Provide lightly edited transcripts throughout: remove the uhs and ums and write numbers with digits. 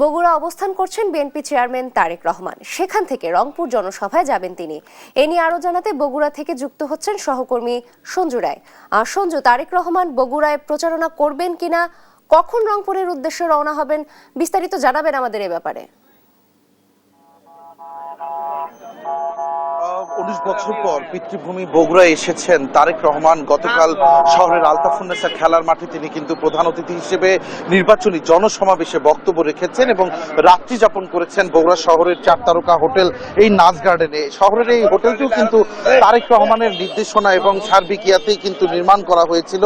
বগুড়া অবস্থান করছেন BNP chairman Tarique Rahman. সেখান থেকে রংপুর জনসভায় যাবেন তিনি। এ নিয়ে আরো জানাতে বগুড়া থেকে যুক্ত হচ্ছেন সহকর্মী সঞ্জু রায়। সঞ্জু, তারেক রহমান বগুড়ায় প্রচারণা করবেন কিনা, কখন রংপুরের উদ্দেশ্যে রওনা হবেন, বিস্তারিত জানাবেন আমাদের এ ব্যাপারে। 19 বছর পর পিতৃভূমি বগুড়ায় এসেছেন তারেক রহমান। গতকাল শহরের আলতাফুন্নেসা খেলার মাঠে তিনি কিন্তু প্রধান অতিথি হিসেবে নির্বাচনী জনসমাবেশে বক্তব্য রেখেছেন এবং রাত্রি যাপন করেছেন বগুড়া শহরের 4 তারকা হোটেল এই নাচ গার্ডেনে। শহরের এই হোটেলটিও কিন্তু তারেক রহমানের নির্দেশনা এবং সার্বিক ইয়াতেই কিন্তু নির্মাণ করা হয়েছিল।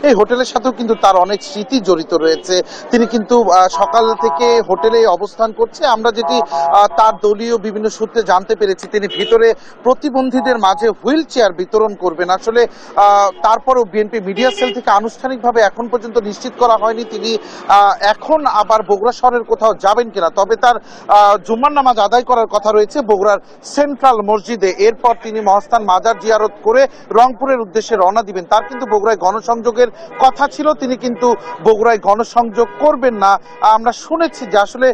এই হোটেলের সাথেও কিন্তু তার অনেক স্মৃতি জড়িত রয়েছে। তিনি কিন্তু সকাল থেকে হোটেলে অবস্থান করছে। আমরা যেটি তার দলীয় বিভিন্ন সূত্রে জানতে পেরেছি, তিনি ভিতরে প্রতিবন্ধীদের মাঝে হুইল চেয়ার বিতরণ করবেন। আসলে তারপরও বিএনপি মিডিয়া সেল থেকে আনুষ্ঠানিকভাবে এখন পর্যন্ত নিশ্চিত করা হয়নি তিনি এখন আবার বগুড়া শহরের কোথাও যাবেন কিনা। তবে তার জুম্মার নামাজ আদায় করার কথা রয়েছে বগুড়ার সেন্ট্রাল মসজিদে। এরপর তিনি মহাস্থান মাজার জিয়ারত করে রংপুরের উদ্দেশ্যে রওনা দিবেন। তার কিন্তু বগুড়ায় গণসংযোগের কথা ছিল, তিনি কিন্তু বগুড়ায় গণসংযোগ করবেন না। আমরা শুনেছি যে আসলে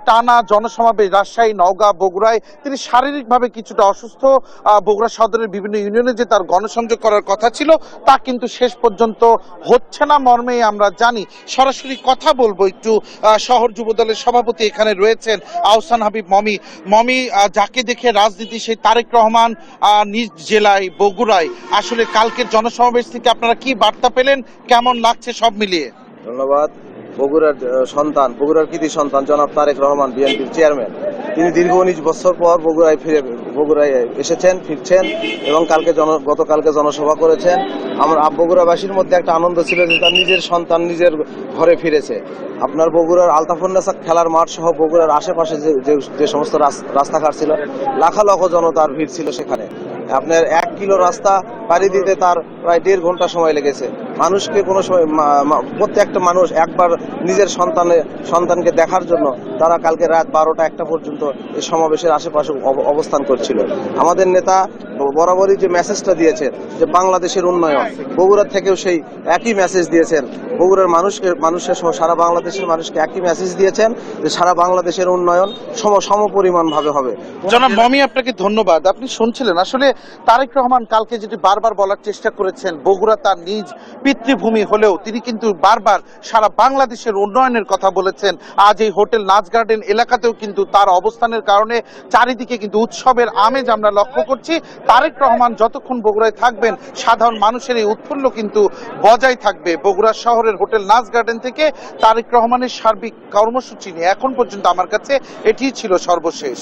টানা জনসমাবেশ রাজশাহী, নওগাঁ, বগুড়ায় তিনি শারীরিকভাবে কিছুটা অসুস্থ। বগুড়া সদরের বিভিন্ন ইউনিয়নে যে তার গণসংযোগ করার কথা ছিল তা কিন্তু শেষ পর্যন্ত হচ্ছে না মর্মে আমরা জানি। সরাসরি কথা বলবো একটু শহর যুবদলের সভাপতি এখানে রয়েছেন আহসান হাবিব মমি। যাকে দেখে রাজনীতি সেই তারেক রহমান নিজ জেলায় বগুড়ায়, আসলে কালকের জনসমাবেশ থেকে আপনারা কি বার্তা পেলেন, কেমন লাগছে সব মিলিয়ে? ধন্যবাদ। বগুড়ার সন্তান, বগুড়ার কৃতি সন্তান জনাব তারেক রহমান বিএনপির চেয়ারম্যান, তিনি দীর্ঘ 19 বছর পর বগুড়ায় ফিরছেন এবং গতকালকে জনসভা করেছেন। আমরা বগুড়াবাসীর মধ্যে একটা আনন্দ ছিল যে তার নিজের সন্তান নিজের ঘরে ফিরেছে। আপনার বগুড়ার আলতাফুন্নেসা খেলার মাঠ সহ বগুড়ার আশেপাশে যে সমস্ত রাস্তাঘাট ছিল, লাখ জনতার ভিড় ছিল সেখানে। আপনার 1 কিলো রাস্তা পাড়ি দিতে তার প্রায় 1.5 ঘন্টা সময় লেগেছে। মানুষকে কোনো সময় প্রত্যেকটা মানুষ একবার নিজের সন্তানকে দেখার জন্য তারা কালকে রাত 12টা-1টা পর্যন্ত এই সমাবেশের আশেপাশে অবস্থান করছিল। আমাদের নেতা বরাবরই যে মেসেজটা দিয়েছেন যে বাংলাদেশের উন্নয়ন, বগুড়ার থেকেও সেই একই মেসেজ দিয়েছেন। বগুড়ার মানুষের সহ সারা বাংলাদেশের মানুষকে একই মেসেজ দিয়েছেন যে সারা বাংলাদেশের উন্নয়ন সমপরিমাণ ভাবে হবে। জনাব মমি, আপনাকে ধন্যবাদ। আপনি শুনছিলেন আসলে তারেক রহমান কালকে যেটি বারবার বলার চেষ্টা করেছেন, বগুড়া তার নিজ পিতৃভূমি হলেও তিনি কিন্তু বারবার সারা বাংলাদেশের উন্নয়নের কথা বলেছেন। আজ এই হোটেল নাচ গার্ডেন এলাকাতেও কিন্তু তার অবস্থানের কারণে চারিদিকে কিন্তু উৎসবের আমেজ আমরা লক্ষ্য করছি। তারেক রহমান যতক্ষণ বগুড়ায় থাকবেন সাধারণ মানুষের এই উৎফুল্ল কিন্তু বজায় থাকবে। বগুড়া শহরের হোটেল নাচ গার্ডেন থেকে তারেক রহমানের সার্বিক কর্মসূচি নিয়ে এখন পর্যন্ত আমার কাছে এটিই ছিল সর্বশেষ।